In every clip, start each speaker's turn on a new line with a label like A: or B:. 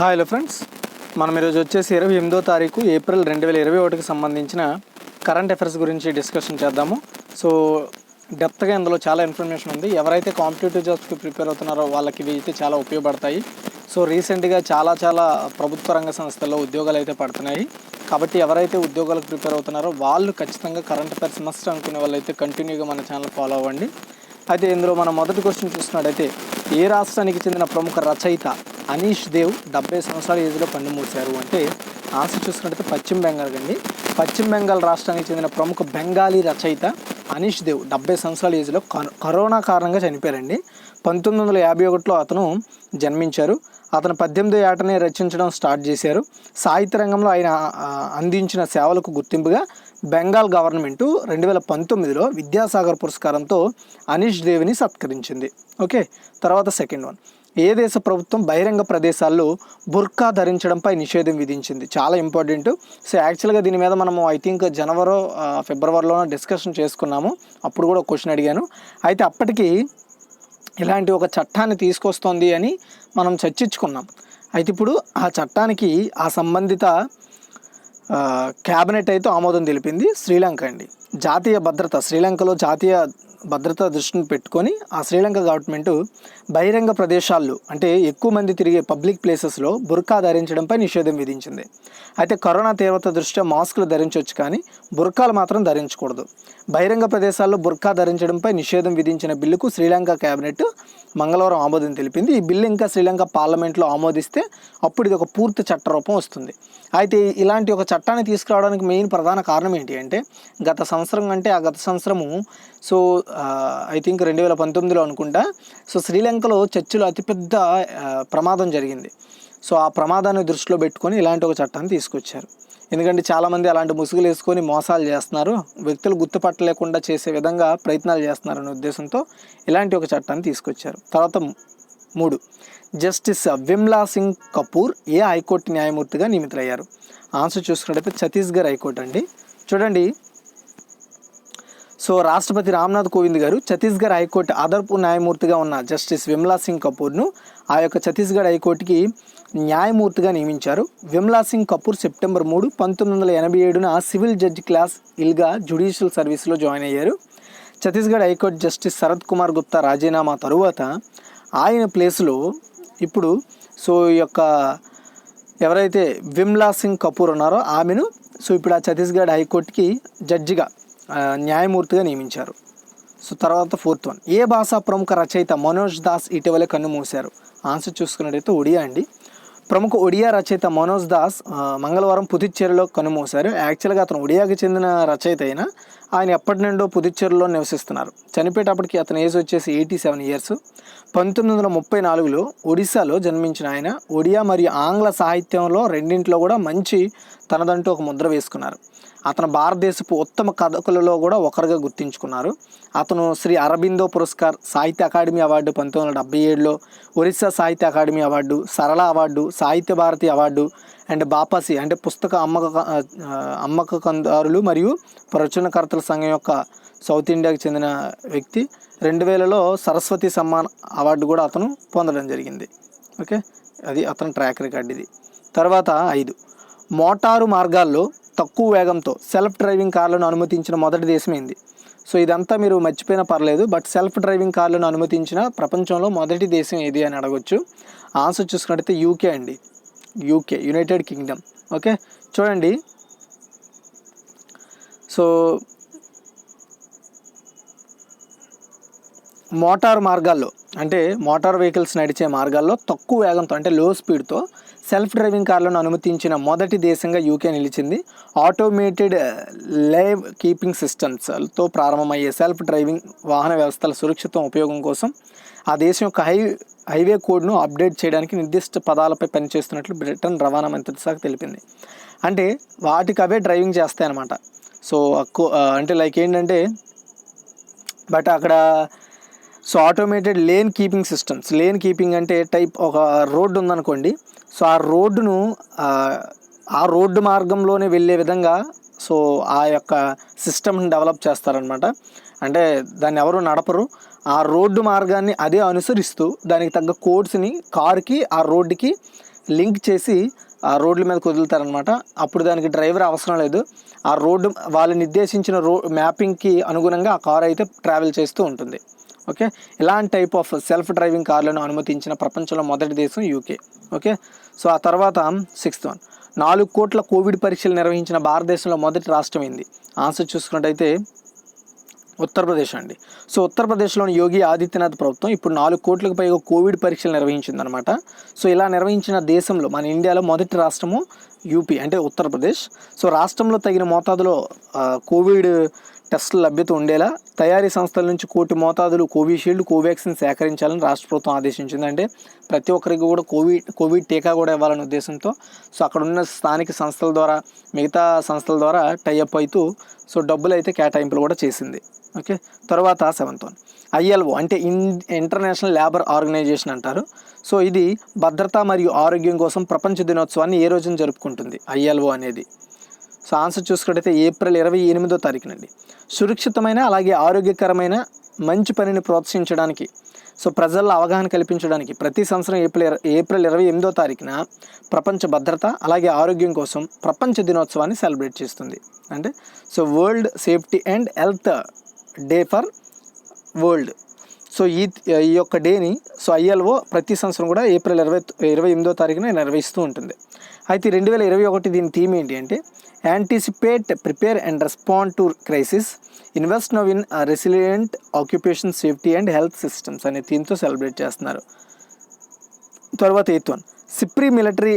A: Hi hello friends, మనం ఈరోజు వచ్చేసి 28వ తారీఖు ఏప్రిల్ 2021కి సంబంధించిన కరెంట్ అఫైర్స్ గురించి డిస్కషన్ చేద్దాము. సో డెప్త్గా ఇందులో చాలా ఇన్ఫర్మేషన్ ఉంది. ఎవరైతే కాంపిటేటివ్ జాబ్స్కి ప్రిపేర్ అవుతున్నారో వాళ్ళకి ఇవి అయితే చాలా ఉపయోగపడతాయి. సో రీసెంట్గా చాలా ప్రభుత్వ రంగ సంస్థల్లో ఉద్యోగాలు అయితే పడుతున్నాయి. కాబట్టి ఎవరైతే ఉద్యోగాలకు ప్రిపేర్ అవుతున్నారో వాళ్ళు ఖచ్చితంగా కరెంట్ అఫైర్స్ మస్ట్ అనుకునే వాళ్ళు అయితే కంటిన్యూగా మన ఛానల్ ఫాలో అవ్వండి. అయితే ఇందులో మనం మొదటి క్వశ్చన్ చూస్తున్నట్టయితే, ఏ రాష్ట్రానికి చెందిన ప్రముఖ రచయిత అనీష్ దేవ్ 70 సంవత్సరాల ఏజ్లో కన్నుమూశారు అంటే ఆన్సర్ చూసుకున్నట్టయితే పశ్చిమ బెంగాల్ అండి. పశ్చిమ బెంగాల్ రాష్ట్రానికి చెందిన ప్రముఖ బెంగాలీ రచయిత అనీష్ దేవ్ 70 సంవత్సరాల ఏజ్లో కరోనా కారణంగా చనిపోయారండి. 1951లో అతను జన్మించారు. అతను 18వ ఏటనే రచించడం స్టార్ట్ చేశారు. సాహిత్య రంగంలో ఆయన అందించిన సేవలకు గుర్తింపుగా బెంగాల్ గవర్నమెంటు 2019లో విద్యాసాగర్ పురస్కారంతో అనీష్ దేవ్ని సత్కరించింది. ఓకే, తర్వాత సెకండ్ వన్, ఏ దేశ ప్రభుత్వం బహిరంగ ప్రదేశాల్లో బుర్కా ధరించడంపై నిషేధం విధించింది? చాలా ఇంపార్టెంట్. సో యాక్చువల్గా దీని మీద మనము ఐ థింక్ జనవరి ఫిబ్రవరిలోనే డిస్కషన్ చేసుకున్నాము. అప్పుడు కూడా క్వశ్చన్ అడిగాను. అయితే అప్పటికి ఇలాంటి ఒక చట్టాన్ని తీసుకొస్తోంది అని మనం చర్చించుకున్నాం. అయితే ఇప్పుడు ఆ చట్టానికి ఆ సంబంధిత క్యాబినెట్ అయితే ఆమోదం తెలిపింది. శ్రీలంక అండి. జాతీయ భద్రత, శ్రీలంకలో జాతీయ భద్రత దృష్టిని పెట్టుకొని ఆ శ్రీలంక గవర్నమెంటు బహిరంగ ప్రదేశాల్లో అంటే ఎక్కువ మంది తిరిగే పబ్లిక్ ప్లేసెస్లో బుర్కా ధరించడంపై నిషేధం విధించింది. అయితే కరోనా తీవ్రత దృష్ట్యా మాస్కులు ధరించవచ్చు, కానీ బుర్కాలు మాత్రం ధరించకూడదు. బహిరంగ ప్రదేశాల్లో బుర్కా ధరించడంపై నిషేధం విధించిన బిల్లుకు శ్రీలంక క్యాబినెట్ మంగళవారం ఆమోదం తెలిపింది. ఈ బిల్లు ఇంకా శ్రీలంక పార్లమెంట్లో ఆమోదిస్తే అప్పుడు ఇది ఒక పూర్తి చట్టరూపం వస్తుంది. అయితే ఇలాంటి ఒక చట్టాన్ని తీసుకురావడానికి మెయిన్ ప్రధాన కారణం ఏంటి అంటే, గత సంవత్సరము సో ఐ థింక్ 2019లో అనుకుంటా, సో శ్రీలంకలో చర్చిలో అతిపెద్ద ప్రమాదం జరిగింది. సో ఆ ప్రమాదాన్ని దృష్టిలో పెట్టుకొని ఇలాంటి ఒక చట్టాన్ని తీసుకొచ్చారు. ఎందుకంటే చాలామంది అలాంటి ముసుగులు వేసుకొని మోసాలు చేస్తున్నారు, వ్యక్తులు గుర్తుపట్టలేకుండా చేసే విధంగా ప్రయత్నాలు చేస్తున్నారనే ఉద్దేశంతో ఇలాంటి ఒక చట్టాన్ని తీసుకొచ్చారు. తర్వాత 3, జస్టిస్ విమ్లా సింగ్ కపూర్ ఏ హైకోర్టు న్యాయమూర్తిగా నియమితులయ్యారు? ఆన్సర్ చూసుకున్నట్టయితే ఛత్తీస్గఢ్ హైకోర్టు అండి. చూడండి, సో రాష్ట్రపతి రామ్నాథ్ కోవింద్ గారు ఛత్తీస్గఢ్ హైకోర్టు అదనపు న్యాయమూర్తిగా ఉన్న జస్టిస్ విమ్లా సింగ్ కపూర్ను ఆ యొక్క ఛత్తీస్గఢ్ హైకోర్టుకి న్యాయమూర్తిగా నియమించారు. విమ్లా సింగ్ కపూర్ సెప్టెంబర్ 3, 1987న సివిల్ జడ్జి క్లాస్ ఇల్గా జ్యుడిషియల్ సర్వీస్లో జాయిన్ అయ్యారు. ఛత్తీస్గఢ్ హైకోర్టు జస్టిస్ శరత్ కుమార్ గుప్తా రాజీనామా తరువాత ఆయన ప్లేస్లో ఇప్పుడు సో ఈ యొక్క ఎవరైతే విమ్లా సింగ్ కపూర్ ఉన్నారో ఆమెను సో ఇప్పుడు ఆ ఛత్తీస్గఢ్ హైకోర్టుకి జడ్జిగా న్యాయమూర్తిగా నియమించారు. సో తర్వాత 4th వన్, ఏ భాషా ప్రముఖ రచయిత మనోజ్ దాస్ ఇటీవలే కన్నుమూశారు? ఆన్సర్ చూసుకున్నట్టయితే ఒడియా అండి. ప్రముఖ ఒడియా రచయిత మనోజ్ దాస్ మంగళవారం పుదుచ్చేరిలో కన్నుమూశారు. యాక్చువల్గా అతను ఒడియాకి చెందిన రచయిత అయినా ఆయన ఎప్పటి నుండో పుదుచ్చేరిలో నివసిస్తున్నారు. చనిపోయేటప్పటికి అతని ఏజ్ వచ్చేసి 87 ఇయర్స్. 1934లో ఒడిశాలో జన్మించిన ఆయన ఒడియా మరియు ఆంగ్ల సాహిత్యంలో రెండింటిలో కూడా మంచి తనదంటూ ఒక ముద్ర వేసుకున్నారు. అతను భారతదేశపు ఉత్తమ కథకులలో కూడా ఒకరుగా గుర్తించుకున్నారు. అతను శ్రీ అరబిందో పురస్కార్, సాహిత్య అకాడమీ అవార్డు 1977లో, ఒరిస్సా సాహిత్య అకాడమీ అవార్డు, సరళ అవార్డు, సాహిత్య భారతి అవార్డు అండ్ బాపాసి అంటే పుస్తక అమ్మకదారులు మరియు ప్రచురణకర్తల సంఘం యొక్క సౌత్ ఇండియాకి చెందిన వ్యక్తి. 2000లో సరస్వతి సమ్మాన్ అవార్డు కూడా అతను పొందడం జరిగింది. ఓకే, అది అతని ట్రాక్ రికార్డ్ ఇది. తర్వాత 5, మోటారు మార్గాల్లో తక్కువ వేగంతో సెల్ఫ్ డ్రైవింగ్ కార్లను అనుమతించిన మొదటి దేశం ఏంది? సో ఇదంతా మీరు మర్చిపోయినా పర్లేదు, బట్ సెల్ఫ్ డ్రైవింగ్ కార్లను అనుమతించిన ప్రపంచంలో మొదటి దేశం ఏది అని అడగొచ్చు. ఆన్సర్ చూసుకున్నట్టయితే యూకే అండి. UK, United Kingdom. ఓకే, చూడండి, సో మోటార్ మార్గాల్లో అంటే మోటార్ వెహికల్స్ నడిచే మార్గాల్లో తక్కువ వేగంతో అంటే లో స్పీడ్తో సెల్ఫ్ డ్రైవింగ్ కార్లను అనుమతించిన మొదటి దేశంగా యూకే నిలిచింది. ఆటోమేటెడ్ లైవ్ కీపింగ్ సిస్టమ్స్తో ప్రారంభమయ్యే సెల్ఫ్ డ్రైవింగ్ వాహన వ్యవస్థల సురక్షిత ఉపయోగం కోసం ఆ దేశం యొక్క హైవే కోడ్ను అప్డేట్ చేయడానికి నిర్దిష్ట పదాలపై పనిచేస్తున్నట్లు బ్రిటన్ రవాణా మంత్రిత్వ శాఖ తెలిపింది. అంటే వాటికి అవే డ్రైవింగ్ చేస్తాయన్నమాట. సో అంటే లైక్ ఏంటంటే బట్ అక్కడ so automated lane keeping systems, lane keeping అంటే టైప్ ఒక రోడ్డు ఉందనుకోండి, సో ఆ రోడ్డును ఆ రోడ్డు మార్గంలోనే వెళ్ళే విధంగా సో ఆ యొక్క సిస్టమ్ని డెవలప్ చేస్తారనమాట. అంటే దాన్ని ఎవరు నడపరు, ఆ రోడ్డు మార్గాన్ని అదే అనుసరిస్తూ దానికి తగ్గ కోడ్స్ని కారుకి ఆ రోడ్డుకి లింక్ చేసి ఆ రోడ్ల మీదకి వదులుతారనమాట. అప్పుడు దానికి డ్రైవర్ అవసరం లేదు. ఆ రోడ్డు వాళ్ళు నిర్దేశించిన మ్యాపింగ్కి అనుగుణంగా ఆ కార్ అయితే ట్రావెల్ చేస్తూ ఉంటుంది. ఓకే, ఇలాంటి టైప్ ఆఫ్ సెల్ఫ్ డ్రైవింగ్ కార్లను అనుమతించిన ప్రపంచంలో మొదటి దేశం యూకే. ఓకే, సో ఆ తర్వాత 6th వన్, 4 కోట్ల కోవిడ్ పరీక్షలు నిర్వహించిన భారతదేశంలో మొదటి రాష్ట్రం ఏంది? ఆన్సర్ చూసుకున్నట్టయితే ఉత్తరప్రదేశ్ అండి. సో ఉత్తరప్రదేశ్లోని యోగి ఆదిత్యనాథ్ ప్రభుత్వం ఇప్పుడు 4 కోట్లకు పైగా కోవిడ్ పరీక్షలు నిర్వహించిందనమాట. సో ఇలా నిర్వహించిన దేశంలో మన ఇండియాలో మొదటి రాష్ట్రము యూపీ అంటే ఉత్తరప్రదేశ్. సో రాష్ట్రంలో తగిన మోతాదులో కోవిడ్ టెస్టుల లభ్యత ఉండేలా తయారీ సంస్థల నుంచి 1 కోటి మోతాదులు కోవిషీల్డ్, కోవాక్సిన్ సేకరించాలని రాష్ట్ర ప్రభుత్వం ఆదేశించింది. అంటే ప్రతి ఒక్కరికి కూడా కోవిడ్ టీకా కూడా ఇవ్వాలనే ఉద్దేశంతో సో అక్కడ ఉన్న స్థానిక సంస్థల ద్వారా, మిగతా సంస్థల ద్వారా టైఅప్ అవుతూ సో డబ్బులు అయితే కేటాయింపులు కూడా చేసింది. ఓకే, తర్వాత 7th వన్, ILO అంటే ఇంటర్నేషనల్ లేబర్ ఆర్గనైజేషన్ అంటారు. సో ఇది భద్రత మరియు ఆరోగ్యం కోసం ప్రపంచ దినోత్సవాన్ని ఏ రోజున జరుపుకుంటుంది ILO అనేది? సో ఆన్సర్ చూసుకుంటే ఏప్రిల్ 28వ తారీఖునండి. సురక్షితమైన అలాగే ఆరోగ్యకరమైన మంచి పనిని ప్రోత్సహించడానికి, సో ప్రజల్లో అవగాహన కల్పించడానికి ప్రతి సంవత్సరం ఏప్రిల్ 28వ తారీఖున ప్రపంచ భద్రత అలాగే ఆరోగ్యం కోసం ప్రపంచ దినోత్సవాన్ని సెలబ్రేట్ చేస్తుంది. అంటే so world safety and health day for world. So ఈ యొక్క డేని సో ILO ప్రతి సంవత్సరం కూడా ఏప్రిల్ 28వ తారీఖున నిర్వహిస్తూ ఉంటుంది. అయితే 2021 దీని థీమ్ ఏంటి అంటే anticipate, prepare and respond to crisis, invest now in resilient occupation safety and health systems అనే థీమ్తో సెలబ్రేట్ చేస్తున్నారు. తర్వాత 8th one, SIPRI military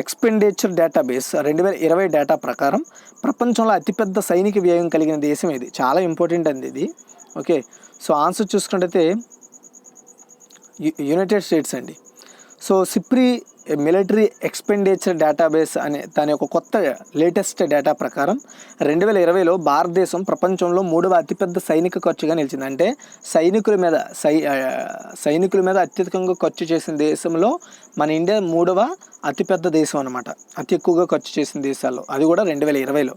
A: expenditure database 2020 data ప్రకారం ప్రపంచంలో అతిపెద్ద సైనిక వ్యయం కలిగిన దేశం ఇది. చాలా ఇంపార్టెంట్ అండి ఇది. ఓకే, సో ఆన్సర్ చూసుకున్నట్టయితే యునైటెడ్ స్టేట్స్ అండి. So SIPRI military expenditure database అనే దాని యొక్క కొత్త లేటెస్ట్ డేటా ప్రకారం 2020లో భారతదేశం ప్రపంచంలో 3వ అతిపెద్ద సైనిక ఖర్చుగా నిలిచింది. అంటే సైనికుల మీద అత్యధికంగా ఖర్చు చేసిన దేశంలో మన ఇండియా 3వ అతిపెద్ద దేశం అనమాట. అతి ఎక్కువగా ఖర్చు చేసిన దేశాల్లో అది కూడా 2020లో.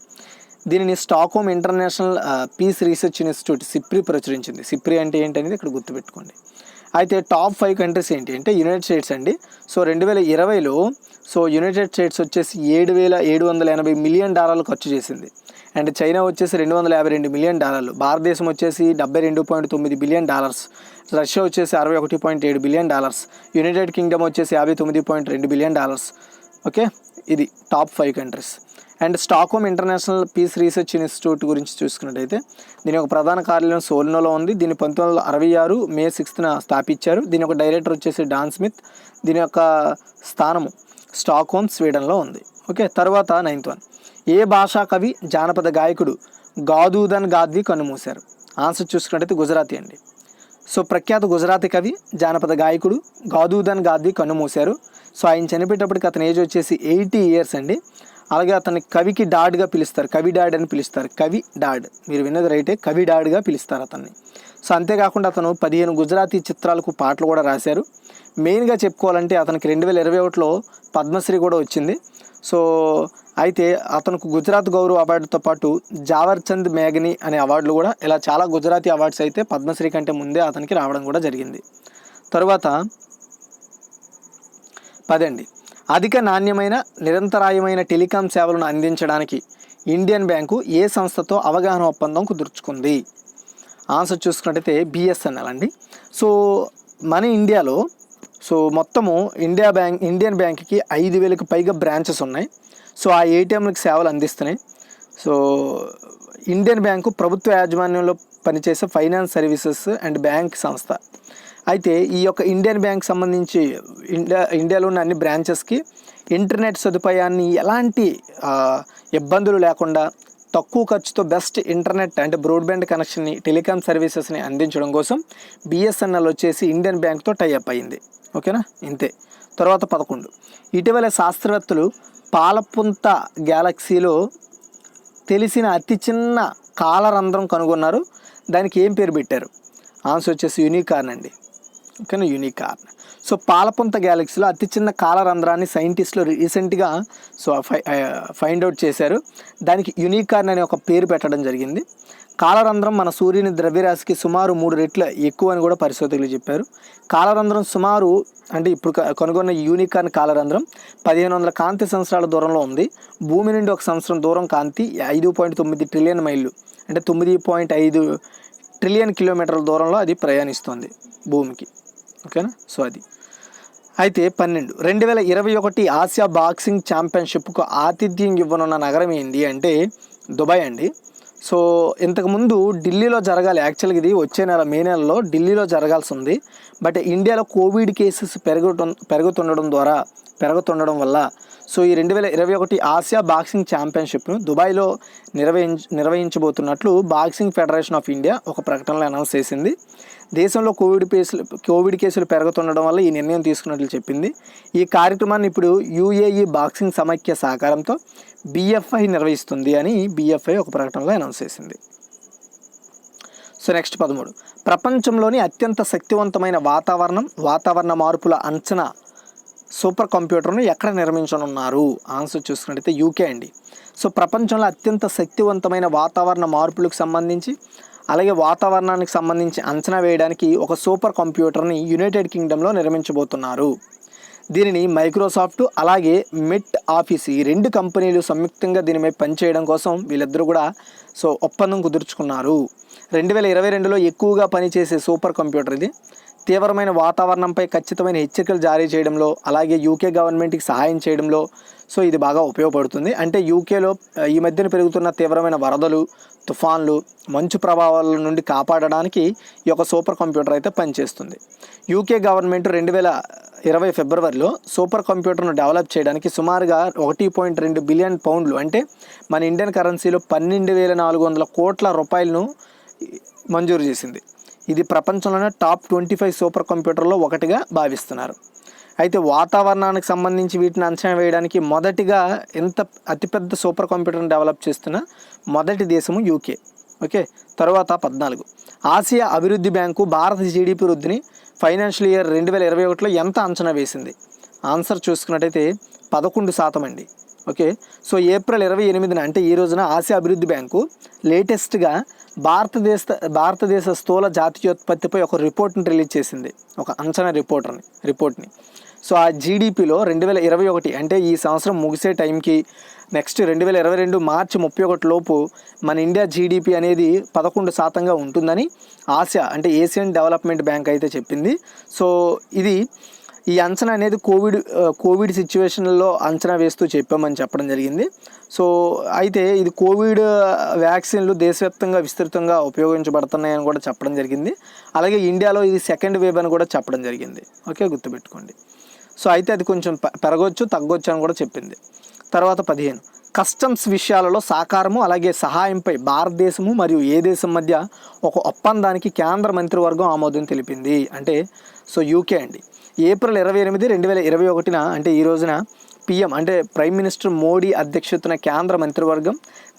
A: దీనిని Stockholm International Peace Research Institute SIPRI ప్రచురించింది. సిప్రీ అంటే ఏంటనేది ఇక్కడ గుర్తుపెట్టుకోండి. అయితే టాప్ 5 కంట్రీస్ ఏంటి అంటే యునైటెడ్ స్టేట్స్ అండి. సో 2020లో సో యునైటెడ్ స్టేట్స్ వచ్చేసి $7,780 మిలియన్ ఖర్చు చేసింది. అండ్ చైనా వచ్చేసి $252 మిలియన్, భారతదేశం వచ్చేసి $72.9 బిలియన్, రష్యా వచ్చేసి $61.7 బిలియన్, యునైటెడ్ కింగ్డమ్ వచ్చేసి $59.2 బిలియన్. ఓకే, ఇది top 5 countries. And Stockholm International Peace Research Institute గురించి చూసుకున్నట్టయితే దీని యొక్క ప్రధాన కార్యాలయం సోల్నోలో ఉంది. దీన్ని 1966 మే 6న స్థాపించారు. దీని యొక్క డైరెక్టర్ వచ్చేసి డాన్ స్మిత్. దీని యొక్క స్థానము స్టాక్హోమ్ స్వీడన్లో ఉంది. ఓకే, తర్వాత 9th వన్, ఏ భాషా కవి జానపద గాయకుడు గాదూదన్ గాద్వి కన్నుమూశారు? ఆన్సర్ చూసుకున్నట్టయితే గుజరాతీ అండి. సో ప్రఖ్యాత గుజరాతీ కవి జానపద గాయకుడు గాదూదన్ గాద్వి కన్నుమూశారు. సో ఆయన చనిపోయేటప్పటికి అతని ఏజ్ వచ్చేసి 80 ఇయర్స్ అండి. అలాగే అతన్ని కవికి డాడ్గా పిలుస్తారు, కవి డాడ్ అని పిలుస్తారు. కవి డాడ్, మీరు విన్నది రైటే, కవి డాడ్గా పిలుస్తారు అతన్ని. సో అంతేకాకుండా అతను 15 గుజరాతీ చిత్రాలకు పాటలు కూడా రాశారు. మెయిన్గా చెప్పుకోవాలంటే అతనికి 2021లో పద్మశ్రీ కూడా వచ్చింది. సో అయితే అతనికి గుజరాత్ గౌరవ్ అవార్డుతో పాటు జావర్చంద్ మేఘని అనే అవార్డులు కూడా, ఇలా చాలా గుజరాతీ అవార్డ్స్ అయితే పద్మశ్రీ కంటే ముందే అతనికి రావడం కూడా జరిగింది. తరువాత 10 అండి, అధిక నాణ్యమైన నిరంతరాయమైన టెలికాం సేవలను అందించడానికి ఇండియన్ బ్యాంకు ఏ సంస్థతో అవగాహన ఒప్పందం కుదుర్చుకుంది? ఆన్సర్ చూసుకున్నట్టయితే BSNL అండి. సో మన ఇండియాలో సో మొత్తము ఇండియన్ బ్యాంక్కి 5,000కి పైగా బ్రాంచెస్ ఉన్నాయి. సో ఆ ATMలకు సేవలు అందిస్తున్నాయి. సో ఇండియన్ బ్యాంకు ప్రభుత్వ యాజమాన్యంలో పనిచేసే ఫైనాన్స్ సర్వీసెస్ అండ్ బ్యాంక్ సంస్థ. అయితే ఈ యొక్క ఇండియన్ బ్యాంక్ సంబంధించి ఇండియాలో ఉన్న అన్ని బ్రాంచెస్కి ఇంటర్నెట్ సదుపాయాన్ని ఎలాంటి ఇబ్బందులు లేకుండా తక్కువ ఖర్చుతో బెస్ట్ ఇంటర్నెట్ అంటే బ్రాడ్బ్యాండ్ కనెక్షన్ని, టెలికాం సర్వీసెస్ని అందించడం కోసం BSNL వచ్చేసి ఇండియన్ బ్యాంక్తో టైఅప్ అయింది. ఓకేనా, ఇంతే. తర్వాత 11, ఇటీవల శాస్త్రవేత్తలు పాలపుంత గ్యాలక్సీలో తెలిసిన అతి చిన్న కాలరంధ్రం కనుగొన్నారు. దానికి ఏం పేరు పెట్టారు? ఆన్సర్ వచ్చేసి యూనికార్న్ అండి. ఓకేనా, యూనికార్న్. సో పాలపుంత గ్యాలక్సీలో అతి చిన్న కాలరంధ్రాన్ని సైంటిస్టులు రీసెంట్గా సో ఫైండ్ అవుట్ చేశారు. దానికి యూనికార్న్ అనే ఒక పేరు పెట్టడం జరిగింది. కాలరంధ్రం మన సూర్యుని ద్రవ్యరాశికి సుమారు 3 రెట్లు ఎక్కువ అని కూడా పరిశోధకులు చెప్పారు. కాలరంధ్రం సుమారు అంటే ఇప్పుడు కనుగొన్న యూనికార్న్ కాలరంధ్రం 1500 కాంతి సంవత్సరాల దూరంలో ఉంది. భూమి నుండి 1 సంవత్సరం దూరం కాంతి 5.9 ట్రిలియన్ మైళ్ళు అంటే 9.5 ట్రిలియన్ కిలోమీటర్ల దూరంలో అది ప్రయాణిస్తుంది భూమికి. ఓకేనా? సో అది అయితే 2021 ఆసియా బాక్సింగ్ ఛాంపియన్షిప్కు ఆతిథ్యం ఇవ్వనున్న నగరం ఏంటి అంటే దుబాయ్ అండి. సో ఇంతకుముందు ఢిల్లీలో జరగాలి, యాక్చువల్గా ఇది వచ్చే నెల మే నెలలో ఢిల్లీలో జరగాల్సి ఉంది. బట్ ఇండియాలో కోవిడ్ కేసెస్ పెరుగుతుండడం వల్ల సో ఈ 2021 ఆసియా బాక్సింగ్ ఛాంపియన్షిప్ను దుబాయ్లో నిర్వహించబోతున్నట్లు బాక్సింగ్ ఫెడరేషన్ ఆఫ్ ఇండియా ఒక ప్రకటనలో అనౌన్స్ చేసింది. దేశంలో కోవిడ్ కేసులు పెరుగుతుండడం వల్ల ఈ నిర్ణయం తీసుకున్నట్లు చెప్పింది. ఈ కార్యక్రమాన్ని ఇప్పుడు యూఏఈ బాక్సింగ్ సమైక్య సహకారంతో BFI నిర్వహిస్తుంది అని BFI ఒక ప్రకటనలో అనౌన్స్ చేసింది. సో నెక్స్ట్ 13 ప్రపంచంలోని అత్యంత శక్తివంతమైన వాతావరణ మార్పుల అంచనా సూపర్ కంప్యూటర్ను ఎక్కడ నిర్మించనున్నారు? ఆన్సర్ చూసుకున్నట్టయితే యూకే అండి. సో ప్రపంచంలో అత్యంత శక్తివంతమైన వాతావరణ మార్పులకు సంబంధించి అలాగే వాతావరణానికి సంబంధించి అంచనా వేయడానికి ఒక సూపర్ కంప్యూటర్ని యునైటెడ్ కింగ్డమ్లో నిర్మించబోతున్నారు. దీనిని మైక్రోసాఫ్ట్ అలాగే మెట్ ఆఫీస్ ఈ 2 కంపెనీలు సంయుక్తంగా దీనిపై పనిచేయడం కోసం వీళ్ళిద్దరూ కూడా సో ఒప్పందం కుదుర్చుకున్నారు. 2022లో ఎక్కువగా పనిచేసే సూపర్ కంప్యూటర్ ఇది. తీవ్రమైన వాతావరణంపై ఖచ్చితమైన హెచ్చరికలు జారీ చేయడంలో అలాగే యూకే గవర్నమెంట్కి సహాయం చేయడంలో సో ఇది బాగా ఉపయోగపడుతుంది. అంటే యూకేలో ఈ మధ్యన పెరుగుతున్న తీవ్రమైన వరదలు, తుఫాన్లు, మంచు ప్రభావాల నుండి కాపాడడానికి ఈ యొక్క సూపర్ కంప్యూటర్ అయితే పనిచేస్తుంది. యూకే గవర్నమెంట్ 2020 ఫిబ్రవరిలో సూపర్ కంప్యూటర్ను డెవలప్ చేయడానికి సుమారుగా 1.2 బిలియన్ పౌండ్లు అంటే మన ఇండియన్ కరెన్సీలో 12,400 కోట్ల రూపాయలను మంజూరు చేసింది. ఇది ప్రపంచంలోనే టాప్ 25 సూపర్ కంప్యూటర్లో ఒకటిగా భావిస్తున్నారు. అయితే వాతావరణానికి సంబంధించి వీటిని అంచనా వేయడానికి మొదటిగా అతిపెద్ద సూపర్ కంప్యూటర్ని డెవలప్ చేస్తున్న మొదటి దేశము యూకే. ఓకే, తర్వాత 14 ఆసియా అభివృద్ధి బ్యాంకు భారత GDP వృద్ధిని ఫైనాన్షియల్ ఇయర్ 2021లో ఎంత అంచనా వేసింది? ఆన్సర్ చూసుకున్నట్టయితే 11% అండి. ఓకే, సో ఏప్రిల్ 28న అంటే ఈ రోజున ఆసియా అభివృద్ధి బ్యాంకు లేటెస్ట్గా భారతదేశ స్థూల జాతీయోత్పత్తిపై ఒక రిపోర్ట్ని రిలీజ్ చేసింది, ఒక అంచనా రిపోర్ట్ని. సో ఆ జీడిపిలో 2021 అంటే ఈ సంవత్సరం ముగిసే టైంకి నెక్స్ట్ 2022 మార్చి 31 లోపు మన ఇండియా జీడిపి అనేది 11%గా ఉంటుందని ఆసియా అంటే ఏషియన్ డెవలప్మెంట్ బ్యాంక్ అయితే చెప్పింది. సో ఇది ఈ అంచనా అనేది కోవిడ్ సిచ్యువేషన్లో అంచనా వేస్తూ చెప్పామని చెప్పడం జరిగింది. సో అయితే ఇది కోవిడ్ వ్యాక్సిన్లు దేశవ్యాప్తంగా విస్తృతంగా ఉపయోగించబడుతున్నాయని కూడా చెప్పడం జరిగింది. అలాగే ఇండియాలో ఇది సెకండ్ వేవ్ అని కూడా చెప్పడం జరిగింది. ఓకే, గుర్తుపెట్టుకోండి. సో అయితే అది కొంచెం పెరగవచ్చు తగ్గొచ్చు అని కూడా చెప్పింది. తర్వాత 15 కస్టమ్స్ విషయాలలో సహకారము అలాగే సహాయంపై భారతదేశము మరియు ఏ దేశం మధ్య ఒక ఒప్పందానికి కేంద్ర మంత్రివర్గం ఆమోదం తెలిపింది అంటే సో యూకే అండి. ఏప్రిల్ 28, 2021 అంటే ఈ రోజున PM అంటే ప్రైమ్ మినిస్టర్ మోడీ అధ్యక్షతన కేంద్ర మంత్రివర్గం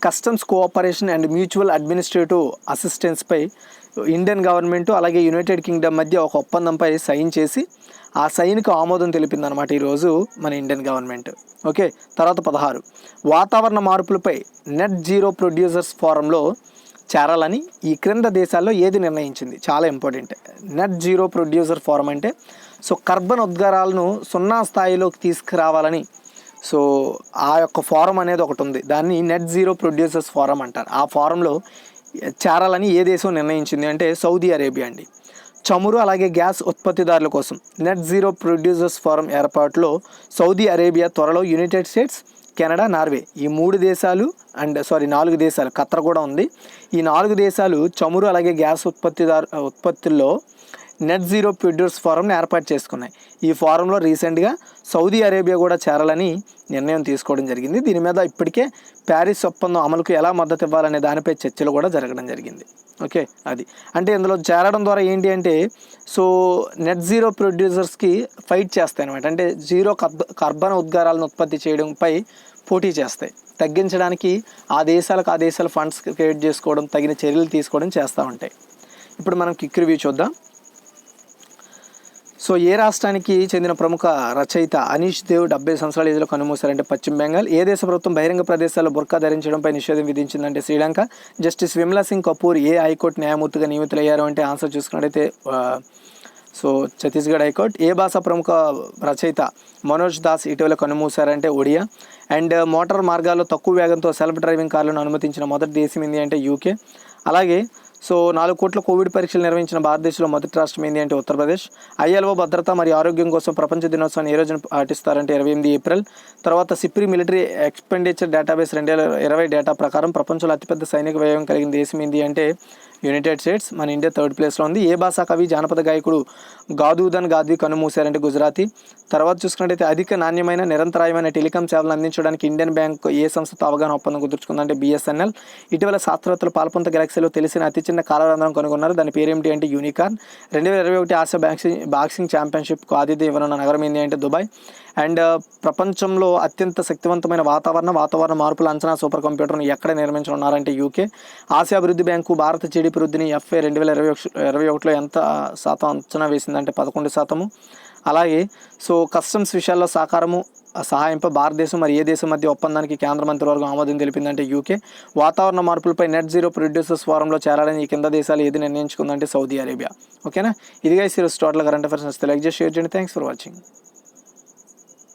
A: customs cooperation and mutual administrative అసిస్టెన్స్పై ఇండియన్ గవర్నమెంట్ అలాగే యునైటెడ్ కింగ్డమ్ మధ్య ఒక ఒప్పందంపై సైన్ చేసి ఆ సైన్కు ఆమోదం తెలిపిందనమాట ఈరోజు మన ఇండియన్ గవర్నమెంట్. ఓకే, తర్వాత 16 వాతావరణ మార్పులపై నెట్ జీరో ప్రొడ్యూసర్స్ ఫోరంలో చేరాలని ఈ క్రింద దేశాల్లో ఏది నిర్ణయించింది? చాలా important. Net zero producer forum అంటే సో కార్బన్ ఉద్గారాలను 0 స్థాయిలోకి తీసుకురావాలని సో ఆ యొక్క ఫోరం అనేది ఒకటి ఉంది, దాన్ని నెట్ జీరో ప్రొడ్యూసర్స్ ఫోరం అంటారు. ఆ ఫోరంలో చేరాలని ఏ దేశం నిర్ణయించింది అంటే సౌదీ అరేబియా అండి. చమురు అలాగే గ్యాస్ ఉత్పత్తిదారుల కోసం నెట్ జీరో ప్రొడ్యూసర్స్ ఫోరం ఏర్పాటులో సౌదీ అరేబియా త్వరలో యునైటెడ్ స్టేట్స్, కెనడా, నార్వే ఈ 3 దేశాలు అండ్ 4 దేశాలు, ఖత్తర్ కూడా ఉంది. ఈ 4 దేశాలు చమురు అలాగే గ్యాస్ ఉత్పత్తుల్లో నెట్ జీరో ప్రొడ్యూసర్స్ ఫోరంని ఏర్పాటు చేసుకున్నాయి. ఈ ఫోరంలో రీసెంట్గా సౌదీ అరేబియా కూడా చేరాలని నిర్ణయం తీసుకోవడం జరిగింది. దీని మీద ఇప్పటికే ప్యారిస్ ఒప్పందం అమలుకు ఎలా మద్దతు ఇవ్వాలనే దానిపై చర్చలు కూడా జరగడం జరిగింది. ఓకే, అది అంటే ఇందులో చేరడం ద్వారా ఏంటి అంటే సో నెట్ జీరో ప్రొడ్యూసర్స్కి ఫైట్ చేస్తాయి అనమాట. అంటే జీరో కార్బన్ ఉద్గారాలను ఉత్పత్తి చేయడంపై పోటీ చేస్తాయి. తగ్గించడానికి ఆ దేశాల ఫండ్స్ క్రియేట్ చేసుకోవడం, తగిన చర్యలు తీసుకోవడం చేస్తూ ఉంటాయి. ఇప్పుడు మనం క్విక్ రివ్యూ చూద్దాం. సో ఏ రాష్ట్రానికి చెందిన ప్రముఖ రచయిత అనీష్ దేవ్ 70 సంవత్సరాల ఏజ్లో కన్నుమూశారంటే పశ్చిమ బెంగాల్. ఏ దేశ ప్రభుత్వం బహిరంగ ప్రదేశాల్లో బుర్కా ధరించడంపై నిషేధం విధించిందంటే శ్రీలంక. జస్టిస్ విమలా సింగ్ కపూర్ ఏ హైకోర్టు న్యాయమూర్తిగా నియమితులయ్యారు అంటే ఆన్సర్ చూసుకున్నట్టయితే సో ఛత్తీస్గఢ్ హైకోర్టు. ఏ భాష ప్రముఖ రచయిత మనోజ్ దాస్ ఇటీవల కన్నుమూశారంటే ఒడియా. అండ్ మోటార్ మార్గాల్లో తక్కువ వేగంతో సెల్ఫ్ డ్రైవింగ్ కార్లను అనుమతించిన మొదటి దేశం ఏంది అంటే యూకే. అలాగే సో 4 కోట్ల కోవిడ్ పరీక్షలు నిర్వహించిన భారతదేశంలో మొదటి రాష్ట్రం ఏంటి అంటే ఉత్తరప్రదేశ్. ఐఎల్ఓ భద్రత మరియు ఆరోగ్యం కోసం ప్రపంచ దినోత్సవాన్ని ఏ రోజున పాటిస్తారంటే 28 ఏప్రిల్. తర్వాత SIPRI military expenditure database 2020 data ప్రకారం ప్రపంచంలో అతిపెద్ద సైనిక వ్యయం కలిగిన దేశం ఏంటి అంటే యునైటెడ్ స్టేట్స్. మన ఇండియా 3rd ప్లేస్లో ఉంది. ఏ భాషా కవి జానపద గాయకుడు గాదూదన్ గాద్వి కన్నుమూశారంటే గుజరాతీ. తర్వాత చూసుకున్నట్టయితే అధిక నాణ్యమైన నిరంతరాయమైన టెలికాం సేవలు అందించడానికి ఇండియన్ బ్యాంక్ ఏ సంస్థతో అవగాహన ఒప్పందం కుదుర్చుకుందంటే బిఎస్ఎన్ఎల్. ఇటీవల శాస్త్రవేత్తలు పాల్పొంత గెలాక్సీలో తెలిసిన అతి చిన్న కాలరంధ్రం కనుగొన్నారు. దాని పేరేమిటి అంటే యూనికార్న్. 2021 ఆసియా బాక్సింగ్ ఛాంపియన్షిప్కు ఆతిథ్యం ఇవ్వనున్న నగరం ఏంటి అంటే దుబాయ్. అండ్ ప్రపంచంలో అత్యంత శక్తివంతమైన వాతావరణ మార్పుల అంచనా సూపర్ కంప్యూటర్ను ఎక్కడ నిర్మించనున్నారంటే యూకే. ఆసియా అభివృద్ధి బ్యాంకు భారత జీడీపీ వృద్ధిని FA 2021లో ఎంత శాతం అంచనా వేసిందంటే 11%. అలాగే సో కస్టమ్స్ విషయాల్లో సహాయంపై భారతదేశం మరి ఏ దేశం మధ్య ఒప్పందానికి కేంద్ర మంత్రివర్గం ఆమోదం తెలిపిందంటే యూకే. వాతావరణ మార్పులపై నెట్ జీరో ప్రొడ్యూసర్స్ ఫోరంలో చేరాలని ఈ కింద దేశాలు ఏది నిర్ణయించుకుందంటే సౌదీ అరేబియా. ఓకేనా, ఇదిగా ఈరోజు టోటల్ కరెంట్ అఫైర్స్ లైక్ చేసి షేర్ చేయండి. Thanks for watching.